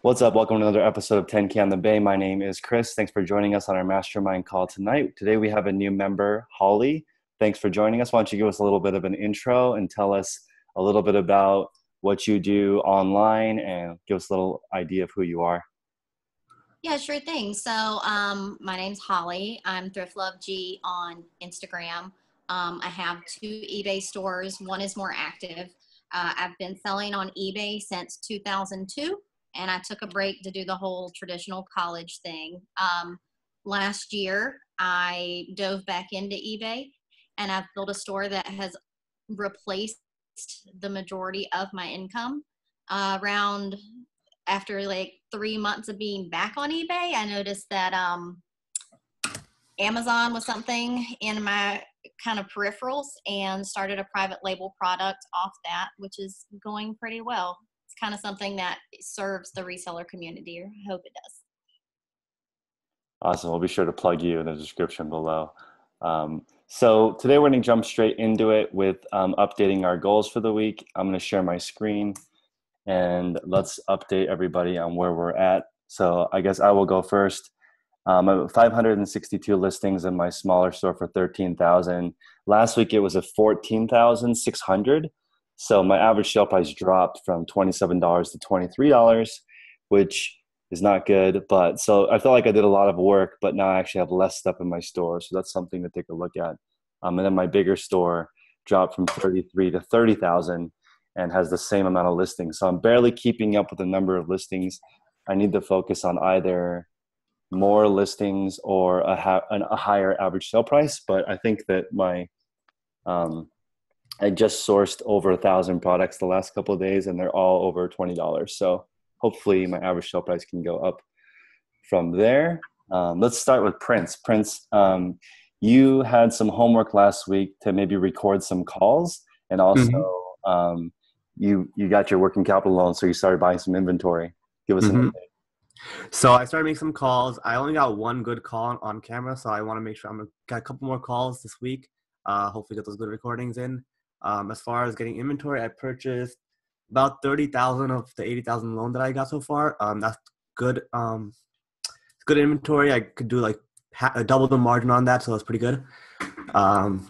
What's up? Welcome to another episode of 10K on the Bay. My name is Chris. Thanks for joining us on our mastermind call tonight. Today we have a new member, Holly. Thanks for joining us. Why don't you give us a little bit of an intro and tell us a little bit about what you do online and give us a little idea of who you are. Yeah, sure thing. So my name's Holly. I'm Thrift Love G on Instagram. I have two eBay stores. One is more active. I've been selling on eBay since 2002, and I took a break to do the whole traditional college thing. Last year, I dove back into eBay, and I've built a store that has replaced the majority of my income. Around after like 3 months of being back on eBay, I noticed that Amazon was something in my kind of peripherals and started a private label product off that, which is going pretty well. It's kind of something that serves the reseller community, or I hope it does. Awesome. We'll be sure to plug you in the description below. So today we're going to jump straight into it with updating our goals for the week. I'm going to share my screen and let's update everybody on where we're at. So I guess I will go first. I'm at 562 listings in my smaller store for 13,000. Last week it was at 14,600. So my average sale price dropped from $27 to $23, which is not good. But so I felt like I did a lot of work, but now I actually have less stuff in my store. So that's something to take a look at. And then my bigger store dropped from 33 to 30,000 and has the same amount of listings. So I'm barely keeping up with the number of listings. I need to focus on either more listings or a higher average sale price. But I think that my I just sourced over 1,000 products the last couple of days, and they're all over $20. So hopefully my average sale price can go up from there. Let's start with Prince. Prince, you had some homework last week to maybe record some calls, and also you got your working capital loan, so you started buying some inventory. Give us an update. So I started making some calls. I only got one good call on camera, so I want to make sure I'm going to get a couple more calls this week. Hopefully get those good recordings in. As far as getting inventory, I purchased about 30,000 of the 80,000 loan that I got so far. That's good. It's good inventory. I could do like double the margin on that, so that's pretty good. And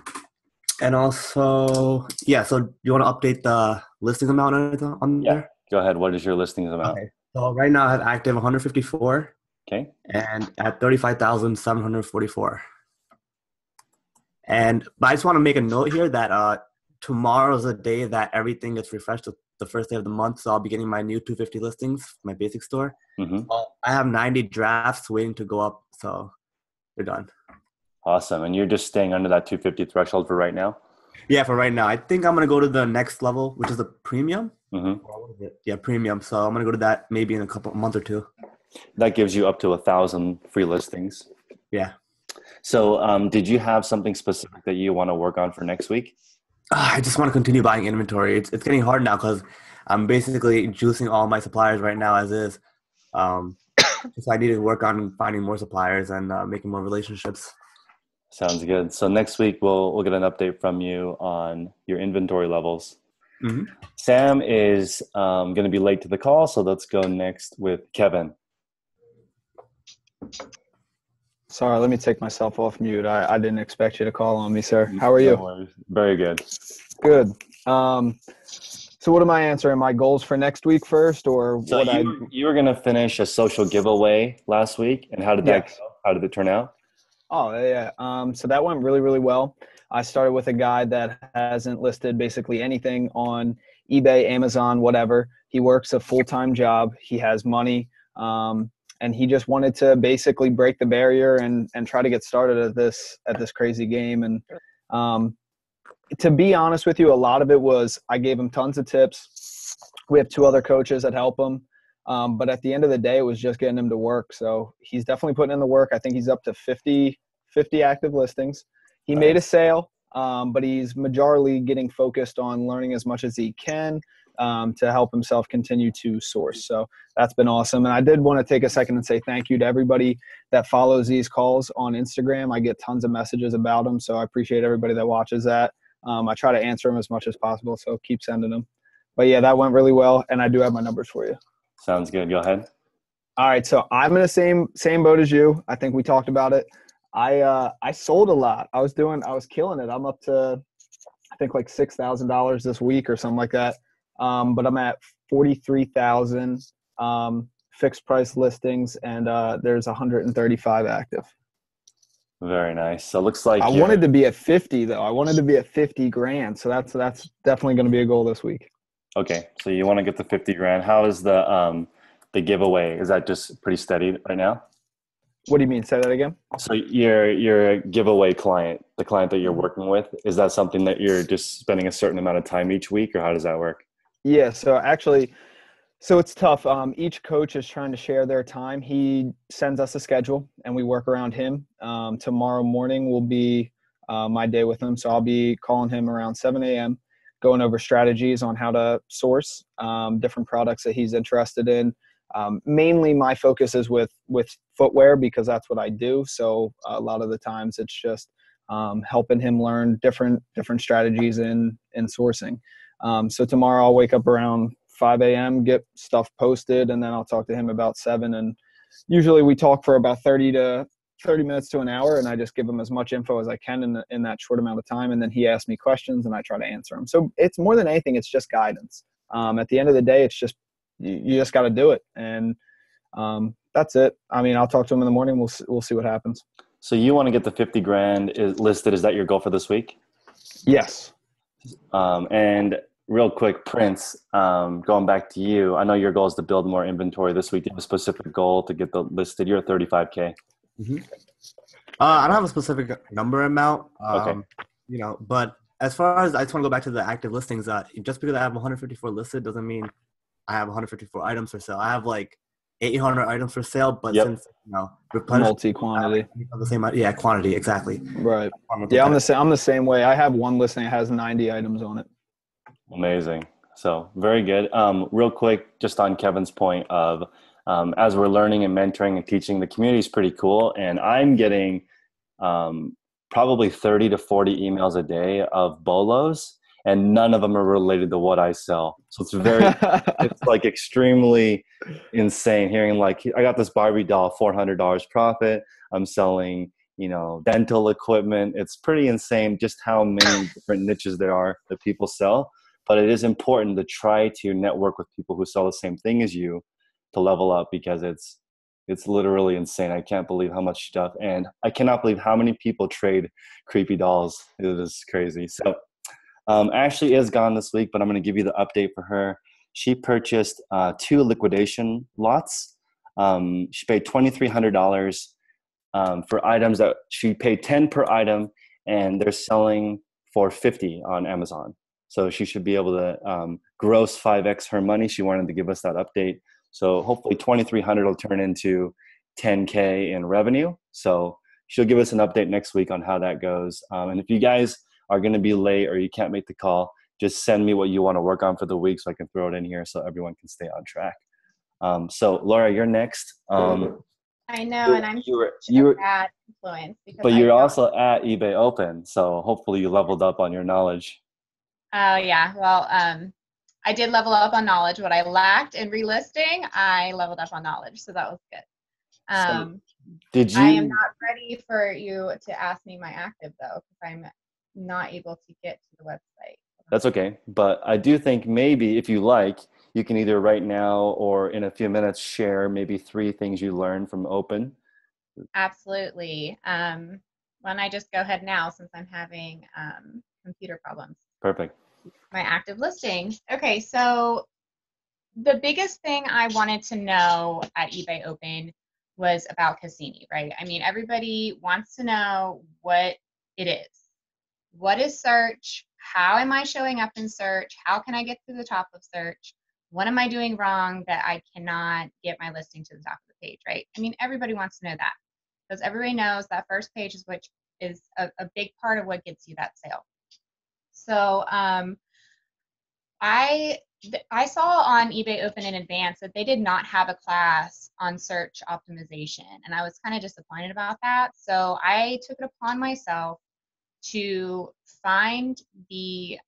also, yeah, so you want to update the listings amount on there? Yeah, go ahead. What is your listings amount? Okay. So right now I have active 154. Okay. And at 35,744. But I just want to make a note here that tomorrow is the day that everything gets refreshed, the first day of the month. So I'll be getting my new 250 listings, my basic store. I have 90 drafts waiting to go up, so they're done. Awesome. And you're just staying under that 250 threshold for right now? Yeah, for right now. I think I'm going to go to the next level, which is the premium. Yeah, premium. So I'm going to go to that maybe in a month or two. That gives you up to 1,000 free listings. Yeah. So did you have something specific that you want to work on for next week? I just want to continue buying inventory. It's getting hard now because I'm basically juicing all my suppliers right now as is. So I need to work on finding more suppliers and making more relationships. Sounds good. So next week we'll get an update from you on your inventory levels. Sam is going to be late to the call, so let's go next with Kevin. Sorry, let me take myself off mute. I didn't expect you to call on me, sir. How are you? No worries. Very good. Good. So what am I answering? My goals for next week first, or so what? You were going to finish a social giveaway last week, and how did that go? How did it turn out? Oh, yeah. So that went really, really well. I started with a guy that hasn't listed basically anything on eBay, Amazon, whatever. He works a full-time job. He has money. And he just wanted to basically break the barrier and try to get started at this crazy game. And to be honest with you, a lot of it was I gave him tons of tips. We have 2 other coaches that help him. But at the end of the day, it was just getting him to work. So he's definitely putting in the work. I think he's up to 50 active listings. He made a sale, but he's majorly getting focused on learning as much as he can to help himself continue to source. So that's been awesome. And I did want to take a second and say thank you to everybody that follows these calls on Instagram. I get tons of messages about them, so I appreciate everybody that watches that. I try to answer them as much as possible, so keep sending them. But yeah, that went really well, and I do have my numbers for you. Sounds good. Go ahead. All right, so I'm in the same boat as you. I think we talked about it. I sold a lot. I was killing it. I'm up to I think like $6,000 this week or something like that. But I'm at 43,000 fixed price listings, and there's 135 active. Very nice. So it looks like I you're wanted to be at 50 though. I wanted to be at 50 grand. So that's definitely going to be a goal this week. okay. So you want to get the 50 grand. How is the giveaway? Is that just pretty steady right now? What do you mean? Say that again. So your giveaway client, the client that you're working with, is that something that you're just spending a certain amount of time each week, or how does that work? Yeah. So actually, so it's tough. Each coach is trying to share their time. He sends us a schedule, and we work around him. Tomorrow morning will be my day with him, so I'll be calling him around 7 a.m., going over strategies on how to source different products that he's interested in. Mainly, my focus is with footwear because that's what I do. So a lot of the times, it's just helping him learn different strategies in sourcing. So tomorrow I'll wake up around 5 a.m., get stuff posted, and then I'll talk to him about 7. And usually we talk for about 30 minutes to an hour, and I just give him as much info as I can in that short amount of time. And then he asks me questions, and I try to answer them. So it's more than anything, it's just guidance. At the end of the day, it's just you just got to do it, and that's it. I mean, I'll talk to him in the morning. We'll see what happens. So you want to get the 50 grand is listed. Is that your goal for this week? Yes. And real quick, Prince, going back to you, I know your goal is to build more inventory this week. Do you have a specific goal to get the listed? You're at 35K. Mm-hmm. I don't have a specific number amount, Okay. But as far as I just want to go back to the active listings, just because I have 154 listed doesn't mean I have 154 items for sale. I have like 800 items for sale, but Yep. since replenishment Multi-quantity. the same, quantity exactly. Right. Yeah, I'm the same way. I have one listing that has 90 items on it. Amazing. So very good. Real quick, just on Kevin's point of as we're learning and mentoring and teaching, the community is pretty cool. And I'm getting probably 30 to 40 emails a day of bolos, and none of them are related to what I sell. So it's it's like extremely insane hearing like, I got this Barbie doll, $400 profit. I'm selling, dental equipment. It's pretty insane just how many different niches there are that people sell. But it is important to try to network with people who sell the same thing as you to level up, because it's literally insane. I can't believe how much stuff, and I cannot believe how many people trade creepy dolls. It is crazy. So Ashley is gone this week, but I'm going to give you the update for her. She purchased 2 liquidation lots. She paid $2,300 for items that she paid 10 per item, and they're selling for 50 on Amazon. So she should be able to gross 5x her money. She wanted to give us that update. So hopefully 2,300 will turn into 10K in revenue. So she'll give us an update next week on how that goes. And if you guys are going to be late or you can't make the call, just send me what you want to work on for the week so I can throw it in here so everyone can stay on track. So Laura, you're next. I know, and I'm you were bad influence. But you're also at eBay Open, so hopefully you leveled up on your knowledge. Oh yeah, well, I did level up on knowledge. What I lacked in relisting, I leveled up on knowledge, so that was good. So did you? I am not ready for you to ask me my active though, because I'm not able to get to the website. That's okay, but I do think maybe if you like, you can either right now or in a few minutes share maybe 3 things you learned from Open. Absolutely. Why don't I just go ahead now since I'm having computer problems. Perfect. My active listings. Okay, so the biggest thing I wanted to know at eBay Open was about Cassini, right? I mean, everybody wants to know what it is. What is search? How am I showing up in search? How can I get to the top of search? What am I doing wrong that I cannot get my listing to the top of the page, right? I mean, everybody wants to know that because everybody knows that first page is a big part of what gets you that sale. So I saw on eBay Open in advance that they did not have a class on search optimization, and I was kind of disappointed about that. So I took it upon myself to find the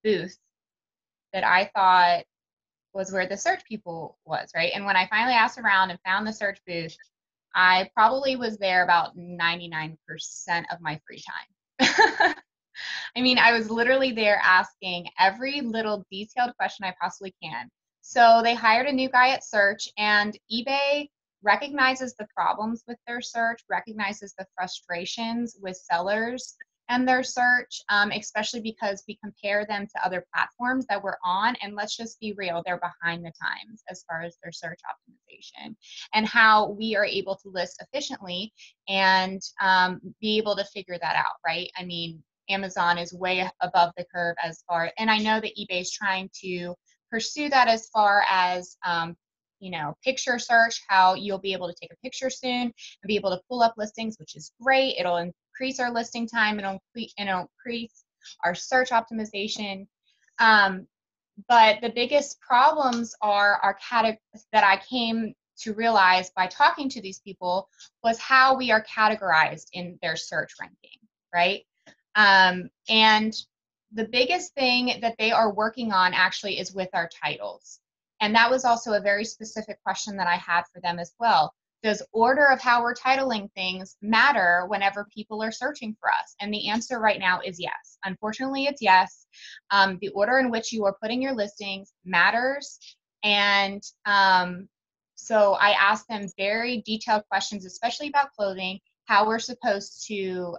booth that I thought was where the search people was, right? And when I finally asked around and found the search booth, I probably was there about 99% of my free time. I mean, I was literally there asking every little detailed question I possibly can. So they hired a new guy at search, and eBay recognizes the problems with their search, recognizes the frustrations with sellers and their search, especially because we compare them to other platforms that we're on. And let's just be real, they're behind the times as far as their search optimization and how we are able to list efficiently and be able to figure that out, right? I mean, Amazon is way above the curve as far, and I know that eBay is trying to pursue that as far as picture search, how you'll be able to take a picture soon and be able to pull up listings, which is great. It'll increase our listing time, it'll increase our search optimization. But the biggest problems are our that I came to realize by talking to these people was how we are categorized in their search ranking, right? And the biggest thing that they are working on actually is with our titles. And that was also a very specific question that I had for them as well. Does order of how we're titling things matter whenever people are searching for us? And the answer right now is yes. Unfortunately, it's yes. The order in which you are putting your listings matters. And so I asked them very detailed questions, especially about clothing, how we're supposed to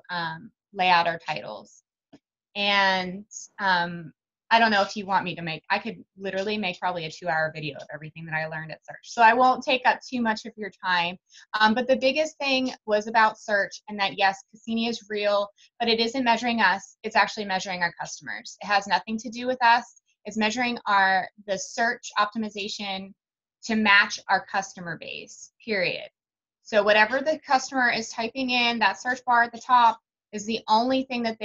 lay out our titles. And I don't know if you want me to I could literally make probably a 2-hour video of everything that I learned at search. So I won't take up too much of your time. But the biggest thing was about search, and that yes, Cassini is real, but it isn't measuring us. It's actually measuring our customers. It has nothing to do with us. It's measuring the search optimization to match our customer base, period. So whatever the customer is typing in, that search bar at the top is the only thing that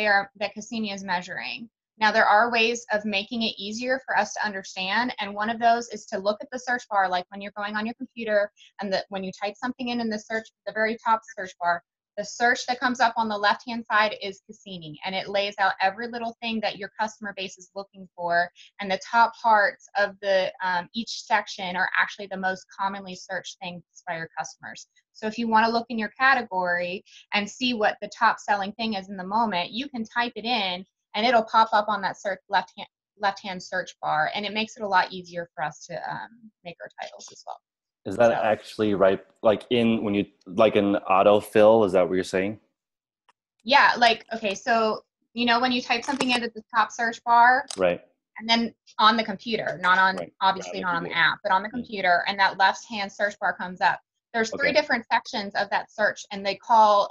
Cassini is measuring. Now, there are ways of making it easier for us to understand, and one of those is to look at the search bar, like when you're going on your computer, and when you type something in the search, the very top search bar, the search that comes up on the left-hand side is Cassini, and it lays out every little thing that your customer base is looking for, and the top parts of each section are actually the most commonly searched things by your customers. So if you want to look in your category and see what the top selling thing is in the moment, you can type it in, and it'll pop up on that search left-hand search bar, and it makes it a lot easier for us to make our titles as well. Is that actually right? Like an autofill? Is that what you're saying? Yeah, okay, so when you type something into the top search bar, right, and then on the computer, not on obviously not on the app, but on the computer, and that left-hand search bar comes up. There's 3 different sections of that search, and they call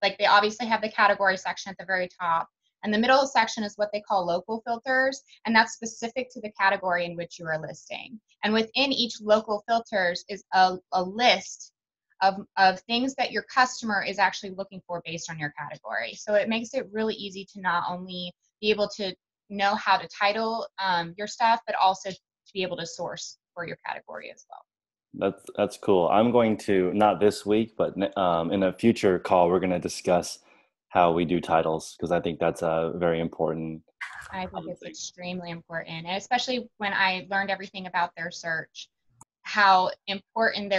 they obviously have the category section at the very top. And the middle section is what they call local filters, and that's specific to the category in which you are listing. And within each local filters is a list of things that your customer is actually looking for based on your category. So it makes it really easy to not only be able to know how to title your stuff, but also to be able to source for your category as well. That's cool. I'm going to, not this week, but in a future call, we're going to discuss how we do titles, because I think that's a very important. I think it's extremely important, and especially when I learned everything about their search, how important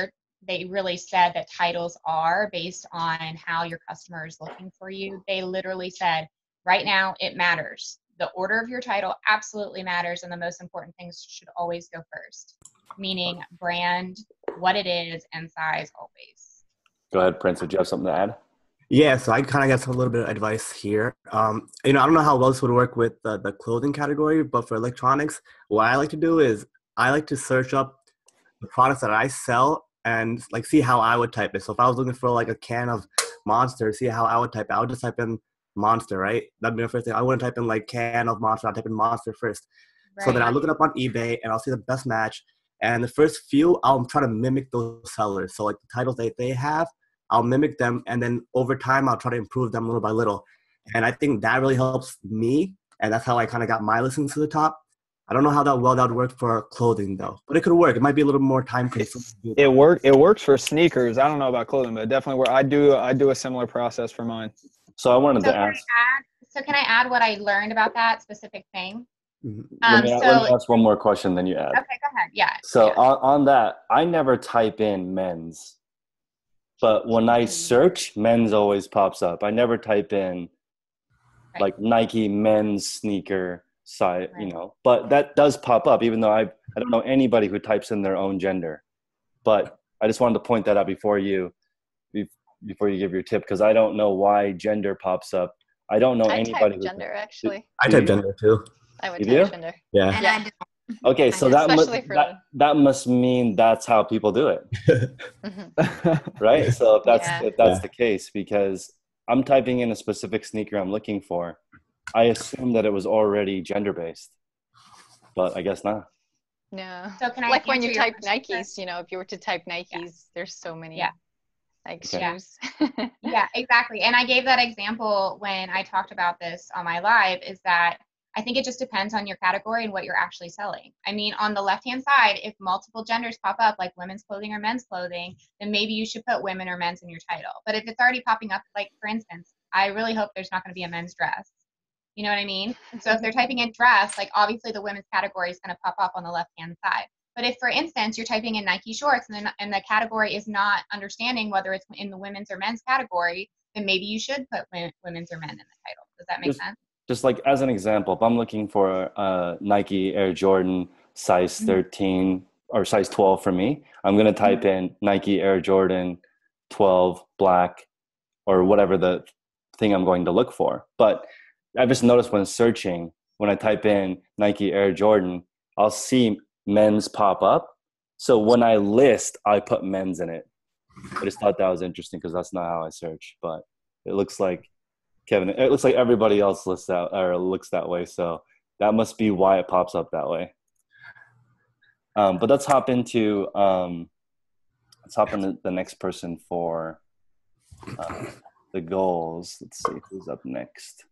they really said that titles are based on how your customer is looking for you. They literally said, right now it matters. The order of your title absolutely matters, and the most important things should always go first, meaning brand, what it is, and size always. Go ahead, Prince. Did you have something to add? Yeah, so I kind of got a little bit of advice here. I don't know how well this would work with the clothing category, but for electronics, what I like to do is I like to search up the products that I sell and see how I would type it. So if I was looking for a can of Monster, see how I would type it. I would just type in Monster, right? That'd be the first thing. I wouldn't type in can of Monster. I'd type in Monster first. Right. So then I look it up on eBay and I'll see the best match. And the first few, I'll try to mimic those sellers. So the titles that they have, I'll mimic them, and then over time, I'll try to improve them little by little. And I think that really helps me, and that's how I kind of got my listings to the top. I don't know how that would work for clothing, though, but it could work. It might be a little more time consuming. It works for sneakers. I don't know about clothing, but it definitely works. I do a similar process for mine. So I wanted to ask. Can I add what I learned about that specific thing? Let me So ask one more question, then you add. okay, go ahead. Yeah. So yeah. on that, I never type in men's, but when I search, men's always pops up. I never type in Right. like Nike men's sneaker site, you Right. know, but that does pop up, even though I don't know anybody who types in their own gender. But I just wanted to point that out before you give your tip, because I don't know why gender pops up. I don't know I anybody type who gender actually. I Do type you? gender too. I would You type do? gender. Yeah. And Yeah. I don't. Okay, I so don't. Especially for that must mean that's how people do it, Mhm. right? So if that's Yeah. Yeah. the case, because I'm typing in a specific sneaker I'm looking for, I assume that it was already gender based, but I guess not. No. So can I Like when answer you your type question, Chris? Nikes, you know, if you were to type Nikes, there's so many Yeah. like Okay. Yeah. shoes. Yeah, exactly. And I gave that example when I talked about this on my live, is that I think it just depends on your category and what you're actually selling. I mean, on the left-hand side, if multiple genders pop up, like women's clothing or men's clothing, then maybe you should put women or men's in your title. But if it's already popping up, like for instance, I really hope there's not going to be a men's dress. You know what I mean? So if they're typing in dress, like obviously the women's category is going to pop up on the left-hand side. But if, for instance, you're typing in Nike shorts and the category is not understanding whether it's in the women's or men's category, then maybe you should put women's or men in the title. Does that make sense? Just like as an example, if I'm looking for Nike Air Jordan size 13 or size 12 for me, I'm going to type in Nike Air Jordan 12 black or whatever the thing I'm going to look for. But I've just noticed when searching, when I type in Nike Air Jordan, I'll see men's pop up. So when I list, I put men's in it. I just thought that was interesting because that's not how I search, but it looks like it looks like everybody else lists out or looks that way. So that must be why it pops up that way. But let's hop into the next person for the goals. Let's see who's up next.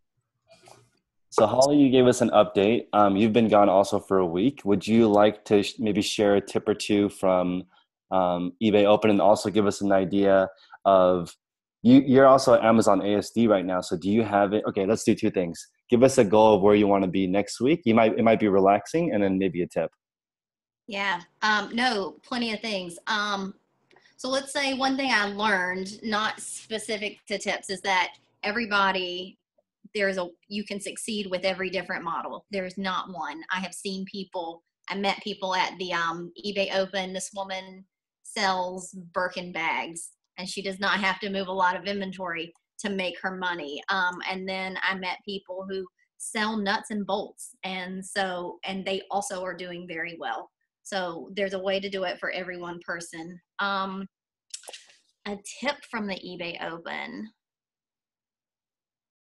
So Holly, you gave us an update. You've been gone also for a week. Would you like to maybe share a tip or two from eBay Open, and also give us an idea of you're also at Amazon ASD right now. So do you have it? Okay, let's do two things. Give us a goal of where you want to be next week. It might be relaxing, and then maybe a tip. Yeah. No, plenty of things. So let's say one thing I learned, not specific to tips, is that everybody, you can succeed with every different model. There's not one. I met people at the eBay Open. This woman sells Birkin bags, and she does not have to move a lot of inventory to make her money. And then I met people who sell nuts and bolts, and they also are doing very well. So there's a way to do it for every one person. A tip from the eBay Open.